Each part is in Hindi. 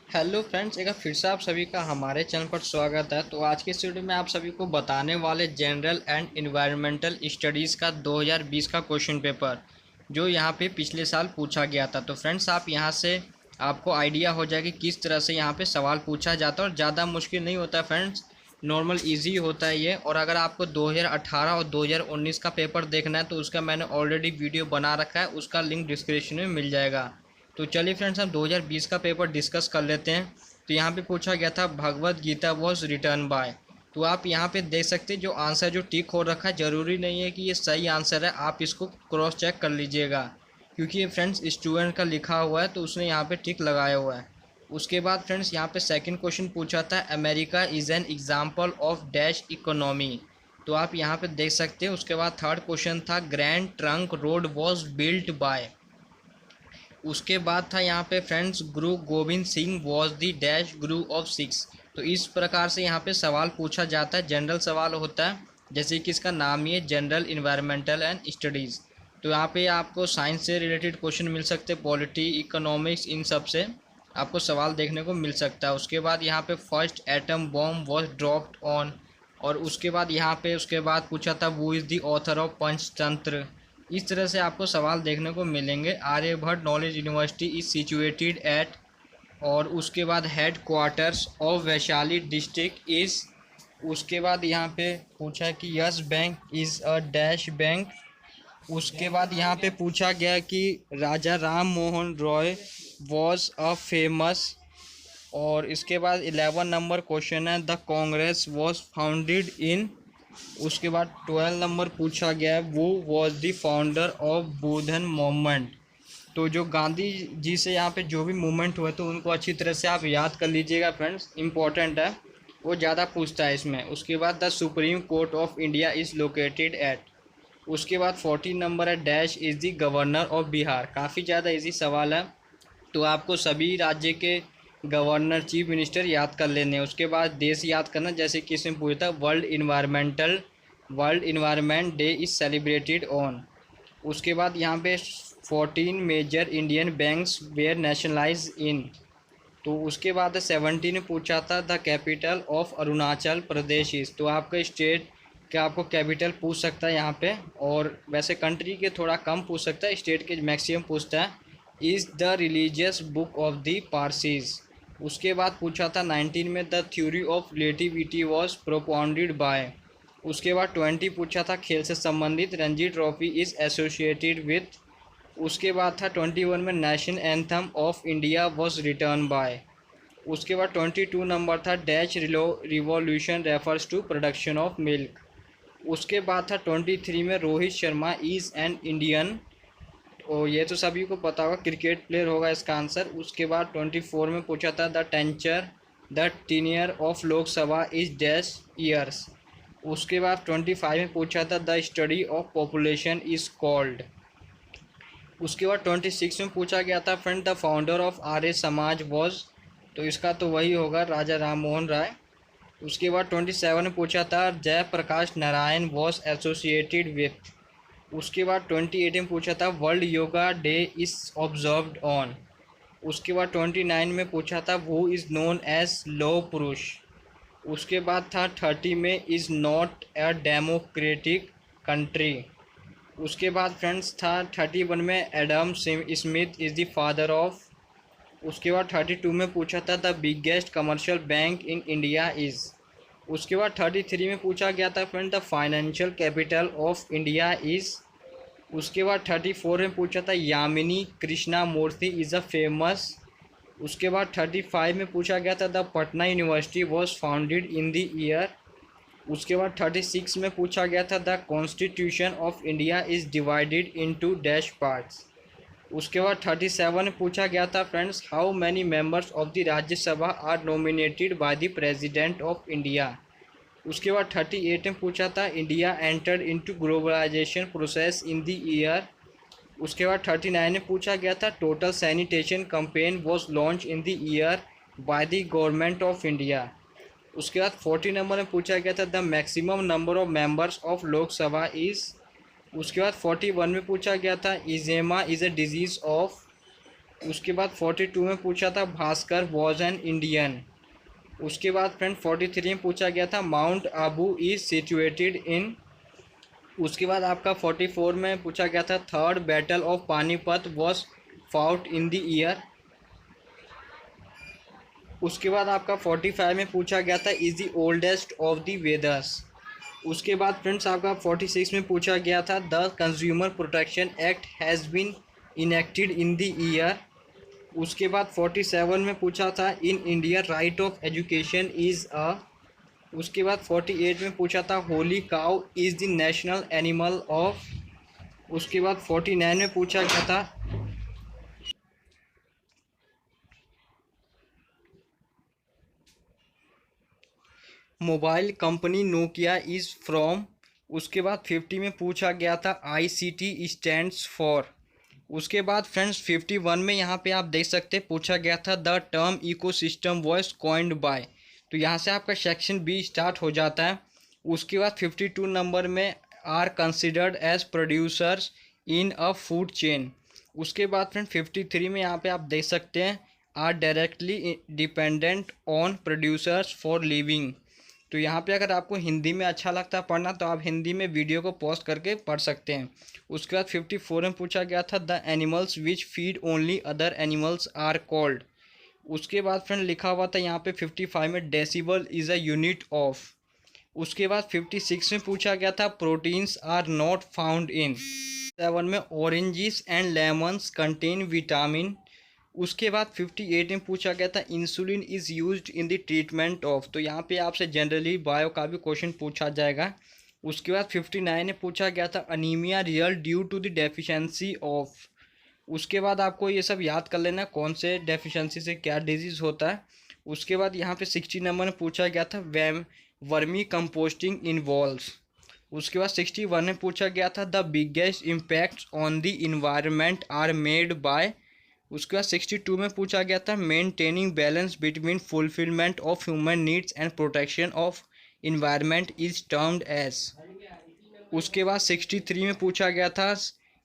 हेलो फ्रेंड्स, एक बार फिर से आप सभी का हमारे चैनल पर स्वागत है। तो आज के इस वीडियो में आप सभी को बताने वाले जनरल एंड एनवायरमेंटल स्टडीज़ का 2020 का क्वेश्चन पेपर जो यहाँ पे पिछले साल पूछा गया था। तो फ्रेंड्स, आप यहाँ से आपको आइडिया हो जाएगा कि किस तरह से यहाँ पे सवाल पूछा जाता है और ज़्यादा मुश्किल नहीं होता फ्रेंड्स, नॉर्मल ईजी होता है ये। और अगर आपको 2018 और 2019 का पेपर देखना है तो उसका मैंने ऑलरेडी वीडियो बना रखा है, उसका लिंक डिस्क्रिप्शन में मिल जाएगा। तो चलिए फ्रेंड्स, हम 2020 का पेपर डिस्कस कर लेते हैं। तो यहाँ पे पूछा गया था Bhagavad Gita was written by. तो आप यहाँ पे देख सकते हैं जो आंसर जो टिक हो रखा है, ज़रूरी नहीं है कि ये सही आंसर है, आप इसको क्रॉस चेक कर लीजिएगा क्योंकि ये फ्रेंड्स स्टूडेंट का लिखा हुआ है तो उसने यहाँ पे टिक लगाया हुआ है। उसके बाद फ्रेंड्स यहाँ पे सेकंड क्वेश्चन पूछा था America is an example of dash economy. तो आप यहाँ पे देख सकते हैं। उसके बाद थर्ड क्वेश्चन था grand trunk road was built by. उसके बाद था यहाँ पे friends Guru Govind Singh was the dash Guru of six. तो इस प्रकार से यहाँ पे सवाल पूछा जाता है, जनरल सवाल होता है, जैसे कि इसका नाम ही है जनरल इन्वायरमेंटल एंड स्टडीज़। तो यहाँ पे आपको साइंस से रिलेटेड क्वेश्चन मिल सकते हैं, पॉलिटी, इकोनॉमिक्स, इन सब से आपको सवाल देखने को मिल सकता है। उसके बाद यहाँ पे first atom bomb was dropped on. और उसके बाद यहाँ पे उसके बाद पूछा था वो is the author of Panchatantra. इस तरह से आपको सवाल देखने को मिलेंगे। Aryabhatta knowledge university is situated at. और उसके बाद headquarters of Vaishali district is. उसके बाद यहाँ पे पूछा कि Yes Bank is a dash bank. उसके बाद यहाँ पे पूछा गया कि Raja Ram Mohan Roy was a famous. और इसके बाद 11 नंबर क्वेश्चन है द कांग्रेस वॉज फाउंडेड इन। उसके बाद 12 नंबर पूछा गया है वो was the founder of Budhan movement. तो जो गांधी जी से यहाँ पे जो भी मूवमेंट हुए तो उनको अच्छी तरह से आप याद कर लीजिएगा फ्रेंड्स, इंपॉर्टेंट है, वो ज़्यादा पूछता है इसमें। उसके बाद the supreme court of India is located at. उसके बाद 14 नंबर है dash is the governor of Bihar. काफ़ी ज़्यादा इजी सवाल है, तो आपको सभी राज्य के गवर्नर चीफ मिनिस्टर याद कर लेने हैं। उसके बाद देश याद करना, जैसे कि इसमें पूछता world environment day is celebrated on. उसके बाद यहाँ पे 14 major Indian banks were nationalise in. तो उसके बाद 17 में पूछा था the capital of Arunachal Pradesh is. तो आपका स्टेट का आपको कैपिटल पूछ सकता है यहाँ पे, और वैसे कंट्री के थोड़ा कम पूछ सकता है, स्टेट के मैक्सिमम पूछता है। Is the religious book of the Parsis. उसके बाद पूछा था 19 में the theory of relativity was propounded by. उसके बाद 20 पूछा था खेल से संबंधित Ranji Trophy is associated with. उसके बाद था 21 में national anthem of India was written by. उसके बाद 22 नंबर था dash revolution refers to production of milk. उसके बाद था 23 में Rohit Sharma is an Indian. और ये तो सभी को पता होगा, क्रिकेट प्लेयर होगा इसका आंसर। उसके बाद 24 में पूछा था the tenure of Lok Sabha is dash years. उसके बाद 25 में पूछा था the study of population is called. उसके बाद 26 में पूछा गया था friend the founder of Arya Samaj was. तो इसका तो वही होगा, राजा राम मोहन राय। उसके बाद 27 में पूछा था Jayaprakash Narayan was associated with. उसके बाद 28 में पूछा था world yoga day is observed on. उसके बाद 29 में पूछा था वो इज़ नोन एज लौह पुरुष। उसके बाद था 30 में is not a democratic country. उसके बाद फ्रेंड्स था 31 में Adam Smith is the father of. उसके बाद 32 में पूछा था the biggest commercial bank in India is. उसके बाद 33 में पूछा गया था friend the financial capital of India is. उसके बाद 34 में पूछा था यामिनी कृष्णा मूर्ति इज़ अ फेमस। उसके बाद 35 में पूछा गया था the Patna university was founded in the year. उसके बाद 36 में पूछा गया था the constitution of India is divided into dash parts. उसके बाद 37 में पूछा गया था friends how many members of the Rajya Sabha are nominated by the president of India. उसके बाद 38 में पूछा था India entered into globalisation process in the year. उसके बाद 39 में पूछा गया था total sanitation campaign was launch in the year by the government of India. उसके बाद 40 नंबर में पूछा गया था the maximum number of members of Lok Sabha is. उसके बाद 41 में पूछा गया था इजेमा इज़ अ डिजीज़ ऑफ। उसके बाद 42 में पूछा था भास्कर वॉज एन इंडियन। उसके बाद फ्रेंड 43 में पूछा गया था Mount Abu is situated in. उसके बाद आपका 44 में पूछा गया था third battle of Panipat was fought in the year. उसके बाद आपका 45 में पूछा गया था is the oldest of the Vedas. उसके बाद फ्रेंड्स आपका 46 में पूछा गया था the consumer protection act has been enacted in the year. उसके बाद 47 में पूछा था in India right of education is a. उसके बाद 48 में पूछा था Holi cow is the national animal of. उसके बाद 49 में पूछा गया था mobile company Nokia is from. उसके बाद 50 में पूछा गया था ICT स्टैंड्स फॉर। उसके बाद फ्रेंड्स 51 में यहाँ पे आप देख सकते हैं पूछा गया था the term ecosystem was coined bye. तो यहाँ से आपका सेक्शन बी स्टार्ट हो जाता है। उसके बाद 52 नंबर में are considered as producers in a food chain. उसके बाद फ्रेंड 53 में यहाँ पे आप देख सकते हैं are directly dependent on producers for living. तो यहाँ पे अगर आपको हिंदी में अच्छा लगता है पढ़ना तो आप हिंदी में वीडियो को पॉज करके पढ़ सकते हैं। उसके बाद 54 में पूछा गया था the animals which feed only other animals are called. उसके बाद फ्रेंड लिखा हुआ था यहाँ पे 55 में decibel is a unit of. उसके बाद 56 में पूछा गया था proteins are not found in. 7 में oranges and lemons contain vitamin. उसके बाद 58 में पूछा गया था insulin is used in the treatment of. तो यहाँ पे आपसे जनरली बायो का भी क्वेश्चन पूछा जाएगा। उसके बाद 59 में पूछा गया था anaemia real due to the deficiency of. उसके बाद आपको ये सब याद कर लेना कौन से डेफिशिएंसी से क्या डिजीज़ होता है। उसके बाद यहाँ पे 60 नंबर में पूछा गया था वर्मी कंपोस्टिंग इन्वॉल्व्स। उसके बाद 61 में पूछा गया था the biggest impacts on the environment are made by. उसके बाद 62 में पूछा गया था maintaining balance between fulfilment of human needs and protection of environment is termed as. उसके बाद 63 में पूछा गया था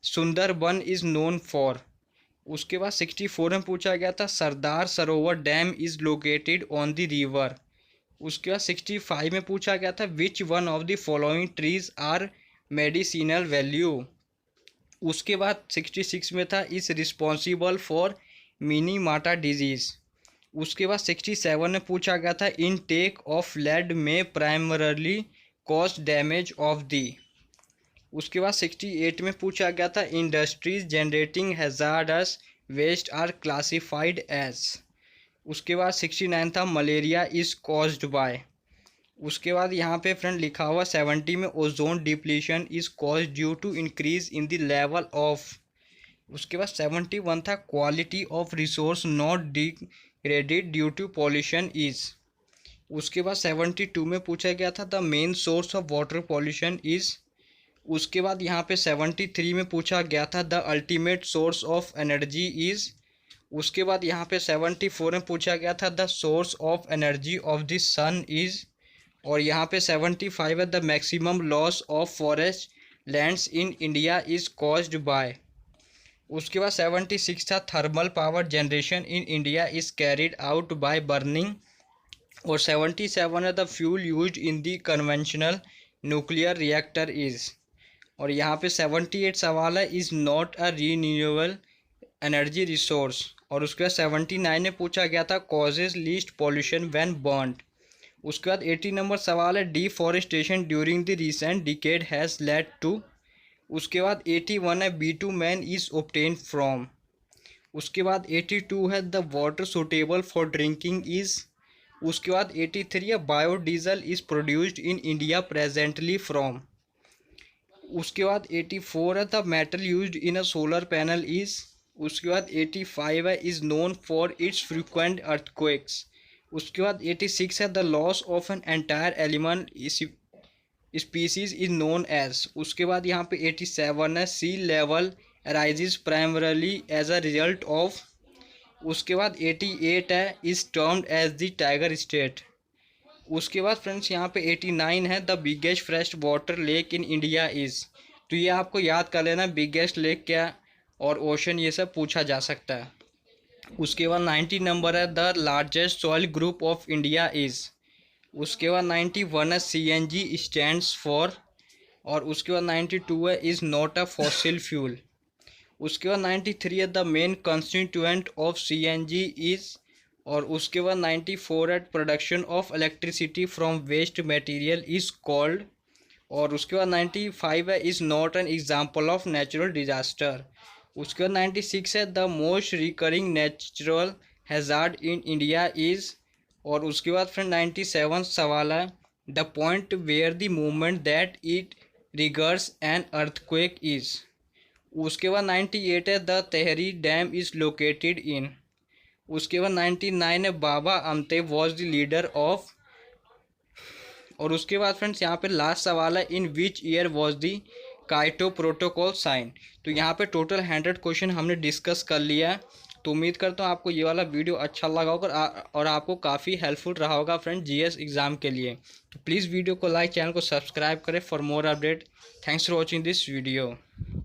सुंदरबन इज़ नोन फॉर। उसके बाद 64 में पूछा गया था Sardar Sarovar dam is located on the river. उसके बाद 65 में पूछा गया था which one of the following trees are medicinal value. उसके बाद 66 में था is responsible for Minamata disease. उसके बाद 67 में पूछा गया था intake of lead may primarily cause damage of the. उसके बाद 68 में पूछा गया था industries generating hazardous waste are classified as. उसके बाद 69 था मलेरिया इज़ कॉज्ड बाय। उसके बाद यहाँ पे फ्रेंड लिखा हुआ 70 में ozone depletion is cause due to increase in the level of. उसके बाद 71 था quality of resource not degraded due to pollution is. उसके बाद 72 में पूछा गया था the main source of water pollution is. उसके बाद यहाँ पे 73 में पूछा गया था the ultimate source of energy is. उसके बाद यहाँ पे 74 में पूछा गया था the source of energy of the sun is. और यहाँ पे 75 है the maximum loss of forest lands in India is caused by. उसके बाद 76 था thermal power generation in India is carried out by burning. और 77 है the fuel used in the conventional nuclear reactor is. और यहाँ पे 78 सवाल है is not a renewable energy resource. और उसके बाद 79 में पूछा गया था causes least pollution when burned. उसके बाद 80 नंबर सवाल है deforestation during the recent decade has led to. उसके बाद 81 है B2 इज़ ऑब्टेन्ड फ्रॉम। उसके बाद 82 है the water suitable for drinking is. उसके बाद 83 है biodiesel is produced in India presently from. उसके बाद 84 है the metal used in a solar panel is. उसके बाद 85 है is known for its frequent earthquakes. उसके बाद 86 है the loss of an entire element species is known as. उसके बाद यहाँ पे 87 है sea level rises primarily as a result of. उसके बाद 88 है is termed as the tiger state. उसके बाद फ्रेंड्स यहाँ पे 89 है the biggest fresh water lake in India is. तो ये आपको याद कर लेना बिगेस्ट लेक क्या और ओशन ये सब पूछा जा सकता है। उसके बाद 90 नंबर है the largest soil group of India is. उसके बाद 91 है CNG स्टैंड्स फॉर। और उसके बाद 92 है is not a fossil fuel. उसके बाद 93 है the main constituent of CNG is. और उसके बाद 94 है production of electricity from waste material is called. और उसके बाद 95 है is not an example of natural disaster. उसके बाद 96 है the most recurring natural hazard in India is. और उसके बाद फ्रेंड 97 सवाल है the point where the movement that it riggers an earthquake is. उसके बाद 98 है the Tehri dam is located in. उसके बाद 99 है Baba Amte was the leader of. और उसके बाद फ्रेंड्स यहाँ पे लास्ट सवाल है in which year was the Kyoto protocol sign. तो यहाँ पे टोटल 100 क्वेश्चन हमने डिस्कस कर लिया है। तो उम्मीद करता हूँ आपको ये वाला वीडियो अच्छा लगा होगा और आपको काफ़ी हेल्पफुल रहा होगा फ्रेंड GS एग्ज़ाम के लिए। तो प्लीज़ वीडियो को लाइक, चैनल को सब्सक्राइब करें for more update. Thanks for watching this video.